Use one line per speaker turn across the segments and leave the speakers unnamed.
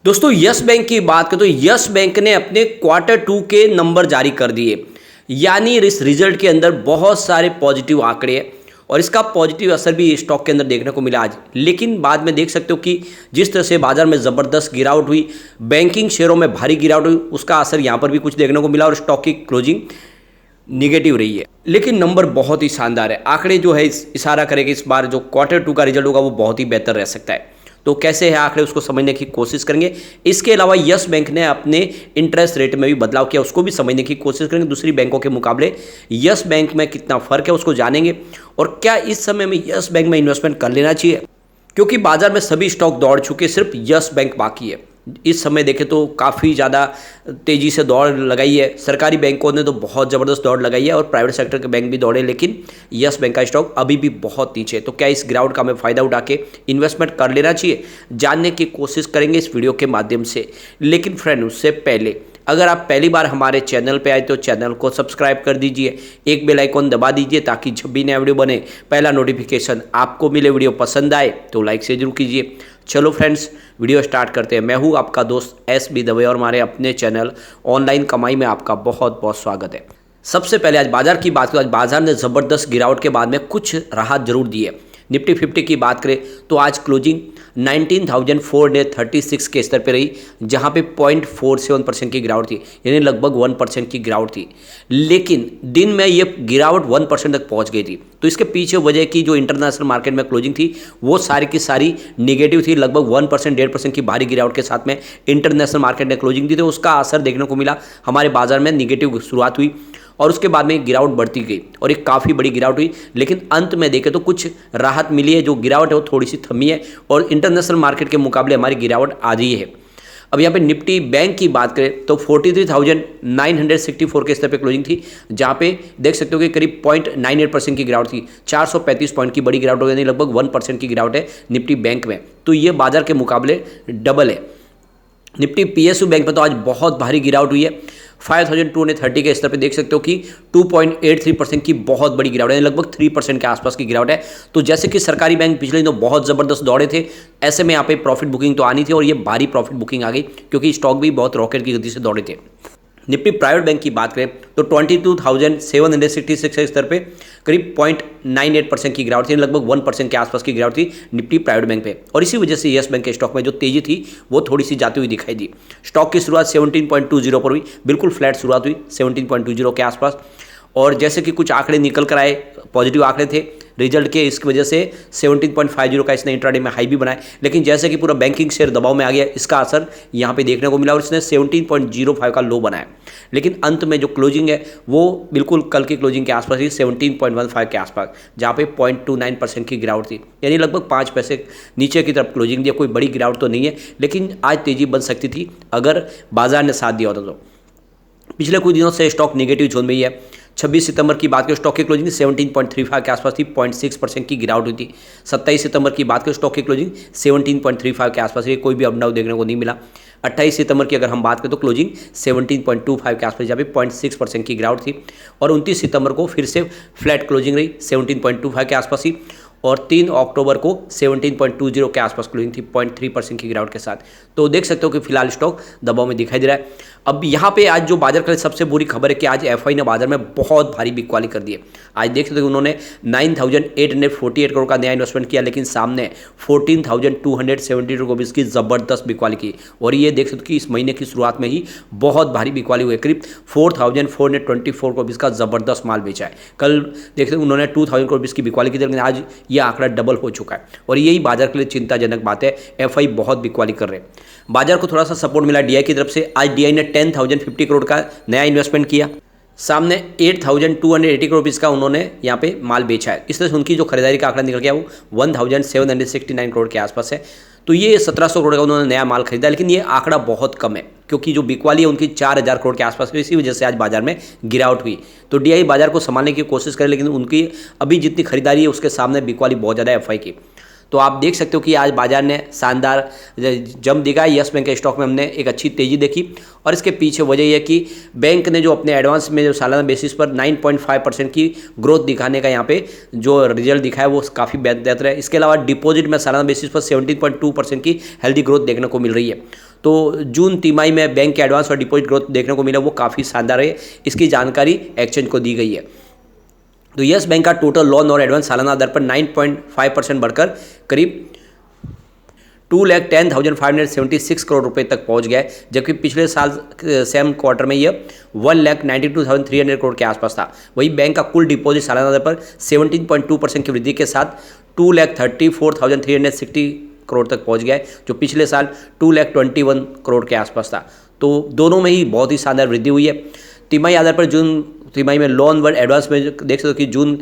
दोस्तों yes bank की बात करें तो यस बैंक ने अपने Q2 के नंबर जारी कर दिए। यानी इस रिजल्ट के अंदर बहुत सारे पॉजिटिव आंकड़े हैं और इसका पॉजिटिव असर भी स्टॉक के अंदर देखने को मिला आज। लेकिन बाद में देख सकते हो कि जिस तरह से बाजार में ज़बरदस्त गिरावट हुई, बैंकिंग शेयरों में भारी गिरावट हुई, उसका असर यहाँ पर भी कुछ देखने को मिला और स्टॉक की क्लोजिंग निगेटिव रही है। लेकिन नंबर बहुत ही शानदार है। आंकड़े जो है इशारा करेंगे इस बार जो Q2 का रिजल्ट होगा वो बहुत ही बेहतर रह सकता है। तो कैसे है आंकड़े उसको समझने की कोशिश करेंगे। इसके अलावा यस बैंक ने अपने इंटरेस्ट रेट में भी बदलाव किया, उसको भी समझने की कोशिश करेंगे। दूसरी बैंकों के मुकाबले यस बैंक में कितना फर्क है उसको जानेंगे और क्या इस समय में यस बैंक में इन्वेस्टमेंट कर लेना चाहिए, क्योंकि बाजार में सभी स्टॉक दौड़ चुके, सिर्फ यस बैंक बाकी है। इस समय देखें तो काफ़ी ज़्यादा तेज़ी से दौड़ लगाई है। सरकारी बैंकों ने तो बहुत ज़बरदस्त दौड़ लगाई है और प्राइवेट सेक्टर के बैंक भी दौड़े, लेकिन यस बैंक का स्टॉक अभी भी बहुत नीचे है। तो क्या इस गिरावट का हमें फ़ायदा उठा के इन्वेस्टमेंट कर लेना चाहिए, जानने की कोशिश करेंगे इस वीडियो के माध्यम से। लेकिन फ्रेंड उससे पहले अगर आप पहली बार हमारे चैनल पे आए तो चैनल को सब्सक्राइब कर दीजिए, एक बेल आइकॉन दबा दीजिए ताकि जब भी नया वीडियो बने पहला नोटिफिकेशन आपको मिले। वीडियो पसंद आए तो लाइक से जरूर कीजिए। चलो फ्रेंड्स वीडियो स्टार्ट करते हैं। मैं हूँ आपका दोस्त एस.बी. दवे और हमारे अपने चैनल ऑनलाइन कमाई में आपका बहुत बहुत स्वागत है। सबसे पहले आज बाजार की बात करें, आज बाजार ने ज़बरदस्त गिरावट के बाद में कुछ राहत जरूर दी है। निफ्टी 50 की बात करें तो आज क्लोजिंग 19,436 के स्तर पर रही, जहां पे 0.47% की गिरावट थी, यानी लगभग 1% की गिरावट थी। लेकिन दिन में ये गिरावट 1% तक पहुंच गई थी। तो इसके पीछे वजह की जो इंटरनेशनल मार्केट में क्लोजिंग थी वो सारी की सारी निगेटिव थी। लगभग 1% 1.5% की भारी गिरावट के साथ में इंटरनेशनल मार्केट ने क्लोजिंग दी, तो उसका असर देखने को मिला। हमारे बाजार में निगेटिव शुरुआत हुई और उसके बाद में गिरावट बढ़ती गई और एक काफ़ी बड़ी गिरावट हुई। लेकिन अंत में देखें तो कुछ राहत मिली है, जो गिरावट है वो थोड़ी सी थमी है और इंटरनेशनल मार्केट के मुकाबले हमारी गिरावट आ रही है। अब यहाँ पे निफ्टी बैंक की बात करें तो 43,964 के स्तर पे क्लोजिंग थी, जहाँ पे देख सकते हो कि करीब 0.98% की गिरावट थी। 435 पॉइंट की बड़ी गिरावट हो गई, लगभग 1% की गिरावट है निफ्टी बैंक में। तो ये बाजार के मुकाबले डबल है। निफ्टी पीएसयू बैंक में तो आज बहुत भारी गिरावट हुई है। 5,230 के स्तर पे देख सकते हो कि 2.83% की बहुत बड़ी गिरावट है, लगभग 3% के आसपास की गिरावट है। तो जैसे कि सरकारी बैंक पिछले दिनों बहुत ज़बरदस्त दौड़े थे, ऐसे में यहाँ पे प्रॉफिट बुकिंग तो आनी थी और ये भारी प्रॉफिट बुकिंग आ गई, क्योंकि स्टॉक भी बहुत रॉकेट की गति से दौड़े थे। निफ्टी प्राइवेट बैंक की बात करें तो 22,766 के स्तर पे करीब 0.98% की गिरावट थी, लगभग 1% के आसपास की गिरावट थी निफ्टी प्राइवेट बैंक पे। और इसी वजह से यस बैंक के स्टॉक में जो तेजी थी वो थोड़ी सी जाती हुई दिखाई दी। स्टॉक की शुरुआत 17.20 पर हुई, बिल्कुल फ्लैट शुरुआत हुई 17.20 के आसपास। और जैसे कि कुछ आंकड़े निकल कर आए, पॉजिटिव आंकड़े थे रिजल्ट के, इसकी वजह से 17.50 का इसने इंट्राडे में हाई भी बनाया। लेकिन जैसे कि पूरा बैंकिंग शेयर दबाव में आ गया, इसका असर यहाँ पे देखने को मिला और इसने 17.05 का लो बनाया। लेकिन अंत में जो क्लोजिंग है वो बिल्कुल कल की क्लोजिंग के आसपास ही 17.15 के आसपास, जहाँ पे 0.29% की गिरावट थी, यानी लगभग 5 पैसे नीचे की तरफ क्लोजिंग दिया। कोई बड़ी गिरावट तो नहीं है, लेकिन आज तेजी बन सकती थी अगर बाजार ने साथ दिया होता तो। पिछले कुछ दिनों से स्टॉक नेगेटिव जोन में ही है। 26 सितंबर की बात करें स्टॉक की क्लोजिंग 17.35 के आसपास थी, 0.6% की गिरावट हुई थी। 27 सितंबर की बात करें स्टॉक की क्लोजिंग 17.35 के आसपास रही, कोई भी अप डाउन देखने को नहीं मिला। 28 सितंबर की अगर हम बात करें तो क्लोजिंग 17.25 के आसपास, जहाँ पे 0.6% की गिरावट थी। और 29 सितंबर को फिर से फ्लैट क्लोजिंग रही 17.25 के आसपास ही। और 3 अक्टूबर को 17.20 के आसपास क्लोजिंग थी, 0.3% की गिरावट के साथ। तो देख सकते हो कि फिलहाल स्टॉक दबाव में दिखाई दे रहा है। अब यहाँ पे आज जो बाजार का सबसे बुरी खबर है कि आज एफआई ने बाजार में बहुत भारी बिकवाली कर दी है। आज देख सकते हो उन्होंने 9,848 करोड़ का नया इन्वेस्टमेंट किया, लेकिन सामने 14,272 करोड़ की ज़बरदस्त बिकवाली की। और ये देख सकते हो कि इस महीने की शुरुआत में ही बहुत भारी बिकवाली हुई है। करीब 4,424 करोड़ का ज़बरदस्त माल बेचा है। कल देख सकते उन्होंने 2,000 करोड़ की बिकवाली की थी, लेकिन आज ये आंकड़ा डबल हो चुका है और यही बाजार के लिए चिंताजनक बात है। एफआई बहुत बिकवाली कर रहे हैं। बाजार को थोड़ा सा सपोर्ट मिला डीआई की तरफ से। आज डीआई ने 10,050 करोड़ का नया इन्वेस्टमेंट किया, सामने 8,280 करोड़ का उन्होंने यहाँ पे माल बेचा है। इस तरह से उनकी जो खरीदारी का आंकड़ा निकल गया वो 1,769 करोड़ के आसपास है। तो ये 1,700 करोड़ का उन्होंने नया माल खरीदा, लेकिन ये आंकड़ा बहुत कम है क्योंकि जो बिकवाली है उनकी 4,000 करोड़ के आसपास है। इसी वजह से आज बाजार में गिरावट हुई। तो डीआई बाजार को संभालने की कोशिश करे, लेकिन उनकी अभी जितनी खरीदारी है उसके सामने बिकवाली बहुत ज़्यादा है एफआई की। तो आप देख सकते हो कि आज बाजार ने शानदार जंप दिखाया। यस बैंक के स्टॉक में हमने एक अच्छी तेजी देखी और इसके पीछे वजह यह कि बैंक ने जो अपने एडवांस में जो सालाना बेसिस पर 9.5% की ग्रोथ दिखाने का यहाँ पे जो रिजल्ट दिखाया वो काफ़ी बेहतर है। इसके अलावा डिपॉजिट में सालाना बेसिस पर 17.2% की हेल्दी ग्रोथ देखने को मिल रही है। तो जून तिमाही में बैंक के एडवांस और डिपॉजिट ग्रोथ देखने को मिला, वो काफ़ी शानदार है। इसकी जानकारी एक्सचेंज को दी गई है। तो यस बैंक का टोटल लोन और एडवांस सालाना दर पर 9.5% बढ़कर करीब 2,10,576 करोड़ रुपए तक पहुंच गया है, जबकि पिछले साल सेम क्वार्टर में यह 1,92,300 करोड़ के आसपास था। वही बैंक का कुल डिपॉजिट सालाना दर पर 17.2% की वृद्धि के साथ 2,34,360 करोड़ तक पहुंच गया है, जो पिछले साल 2,21,000 करोड़ के आसपास था। तो दोनों में ही बहुत ही शानदार वृद्धि हुई है। तिमाही आधार पर जून तिमाही में लोन व एडवांस में देख सकते हो कि जून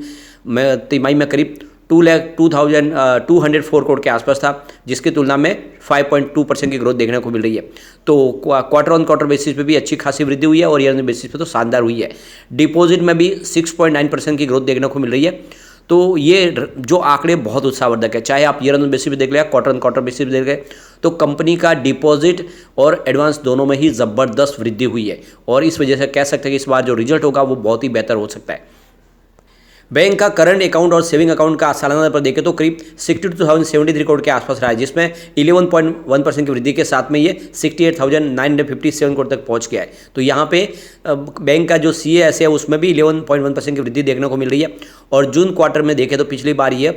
में तिमाही में करीब 2,02,4 करोड़ के आसपास था, जिसकी तुलना में 5.2% की ग्रोथ देखने को मिल रही है। तो क्वार्टर ऑन क्वार्टर बेसिस पे भी अच्छी खासी वृद्धि हुई है और ईयर बेसिस पे तो शानदार हुई है। डिपॉजिट में भी 6.9% की ग्रोथ देखने को मिल रही है। तो ये जो आंकड़े बहुत उत्साहवर्धक है, चाहे आप ईयर ऑन बेसिस पे देख लें, क्वार्टर ऑन क्वार्टर बेसिस पे देख लें, तो कंपनी का डिपॉजिट और एडवांस दोनों में ही ज़बरदस्त वृद्धि हुई है और इस वजह से कह सकते हैं कि इस बार जो रिजल्ट होगा वो बहुत ही बेहतर हो सकता है। बैंक का करंट अकाउंट और सेविंग अकाउंट का सालाना पर देखें तो करीब 62,073 करोड़ के आसपास रहा है, जिसमें 11.1% की वृद्धि के साथ में ये 68,957 करोड़ तक पहुंच गया है। तो यहाँ पे बैंक का जो CAS है उसमें भी 11.1% की वृद्धि देखने को मिल रही है और जून क्वार्टर में देखें तो पिछली बार ये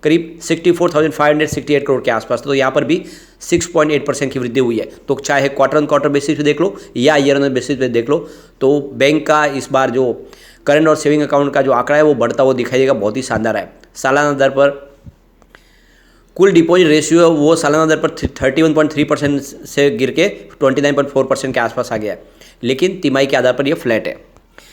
करीब 64,568 करोड़ के आसपास, तो यहाँ पर भी 6.8% की वृद्धि हुई है। तो चाहे क्वार्टर ऑन क्वार्टर बेसिस पे देख लो या ईयर ऑन बेसिस पे देख लो, तो बैंक का इस बार जो करंट और सेविंग अकाउंट का जो आंकड़ा है वो बढ़ता हुआ दिखाई देगा, बहुत ही शानदार है। सालाना दर पर कुल डिपॉजिट रेशियो वो सालाना दर पर 31.3% से गिर के 29.4% के आसपास आ गया है, लेकिन तिमाही के आधार पर ये फ्लैट है।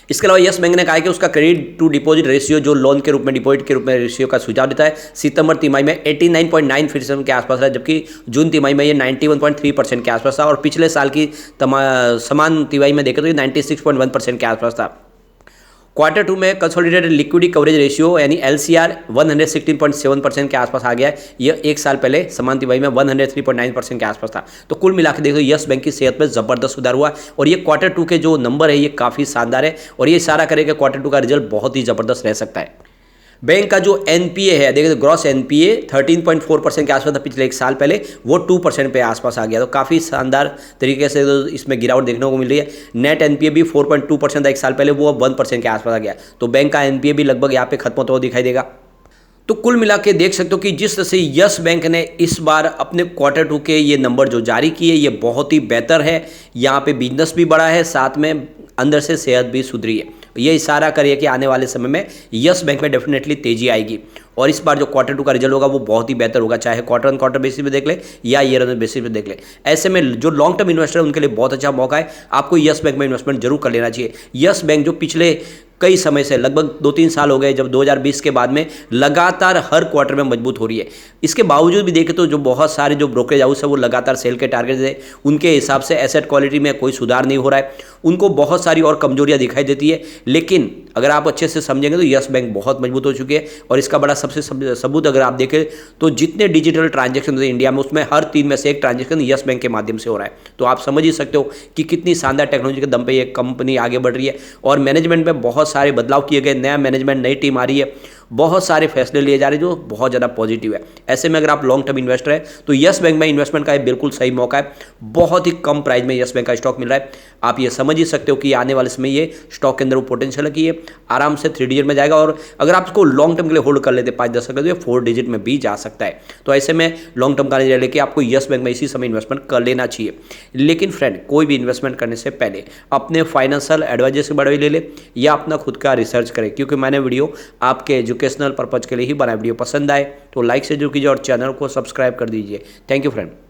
इसके अलावा यस बैंक ने कहा है कि उसका क्रेडिट टू डिपॉजिट रेशियो जो लोन के रूप में डिपॉजिट के रूप में रेशियो का सुझाव देता है, सितंबर तिमाही में 89.9% के आसपास रहा, जबकि जून तिमाही में ये 91.3% के आसपास था और पिछले साल की समान तिमाही में देखें तो ये 96.1% के आसपास था। क्वार्टर 2 में कंसोलिडेटेड लिक्विडिटी कवरेज रेशियो यानी LCR 116.7% के आसपास आ गया है। यह एक साल पहले समान तिमाही में 103.9% के आसपास था। तो कुल मिलाकर देखो यस बैंक की सेहत में ज़बरदस्त सुधार हुआ और ये क्वार्टर 2 के जो नंबर है ये काफ़ी शानदार है और ये इशारा करेगा क्वार्टर 2 का रिजल्ट बहुत ही ज़बरदस्त रह सकता है। बैंक का जो NPA है देखिए, ग्रॉस NPA 13.4% के आसपास था पिछले एक साल पहले, वो 2% पे आसपास आ गया। तो काफ़ी शानदार तरीके से तो इसमें गिरावट देखने को मिल रही है। नेट NPA भी 4.2% था एक साल पहले, वो अब 1% के आसपास आ गया। तो बैंक का NPA भी लगभग यहाँ पे खत्म होता हुआ दिखाई देगा। तो कुल मिला के देख सकते हो कि जिस तरह से यस बैंक ने इस बार अपने क्वार्टर 2 के ये नंबर जो जारी किए ये बहुत ही बेहतर है। यहाँ पे बिजनेस भी बढ़ा है, साथ में अंदर से सेहत भी सुधरी है। ये इशारा करिए कि आने वाले समय में यस बैंक में डेफिनेटली तेजी आएगी और इस बार जो क्वार्टर 2 का रिजल्ट होगा वो बहुत ही बेहतर होगा, चाहे क्वार्टर ऑन क्वार्टर बेसिस पे देख ले या ईयर ऑन बेसिस पे देख ले। ऐसे में जो लॉन्ग टर्म इन्वेस्टर है उनके लिए बहुत अच्छा मौका है, आपको यस बैंक में इन्वेस्टमेंट जरूर कर लेना चाहिए। यस बैंक जो पिछले कई समय से लगभग 2-3 साल हो गए, जब 2020 के बाद में लगातार हर क्वार्टर में मजबूत हो रही है। इसके बावजूद भी देखें तो जो बहुत सारे जो ब्रोकरेज हाउस है वो लगातार सेल के टारगेट है, उनके हिसाब से एसेट क्वालिटी में कोई सुधार नहीं हो रहा है, उनको बहुत सारी और कमजोरियां दिखाई देती है। लेकिन अगर आप अच्छे से समझेंगे तो यस बैंक बहुत मजबूत हो चुकी है और इसका बड़ा सबसे सबूत अगर आप देखें तो जितने डिजिटल ट्रांजेक्शन होते हैं इंडिया में उसमें हर 3 में से 1 ट्रांजेक्शन यस बैंक के माध्यम से हो रहा है। तो आप समझ ही सकते हो कि कितनी शानदार टेक्नोलॉजी के दम पे ये कंपनी आगे बढ़ रही है और मैनेजमेंट में बहुत सारे बदलाव किए गए, नया मैनेजमेंट, नई टीम आ रही है, बहुत सारे फैसले लिए जा रहे हैं जो बहुत ज़्यादा पॉजिटिव है। ऐसे में अगर आप लॉन्ग टर्म इन्वेस्टर है तो यस बैंक में इन्वेस्टमेंट का बिल्कुल सही मौका है। बहुत ही कम प्राइस में यस बैंक का स्टॉक मिल रहा है। आप ये समझ ही सकते हो कि आने वाले समय ये स्टॉक के अंदर वो पोटेंशियल है कि ये आराम से 3 डिजिट में जाएगा और अगर आप इसको लॉन्ग टर्म के लिए होल्ड कर लेते 5-10 साल तो ये 4 डिजिट में भी जा सकता है। तो ऐसे में लॉन्ग टर्म का निर्णय लेके आपको यस बैंक में इसी समय इन्वेस्टमेंट कर लेना चाहिए। लेकिन फ्रेंड, कोई भी इन्वेस्टमेंट करने से पहले अपने फाइनेंशियल एडवाइजर से बढ़ाई ले ले या अपना खुद का रिसर्च करें, क्योंकि मैंने वीडियो आपके एजुकेशनल पर्पज के लिए ही बनाया। वीडियो पसंद आए तो लाइक से जरूर कीजिए और चैनल को सब्सक्राइब कर दीजिए। Thank you friend.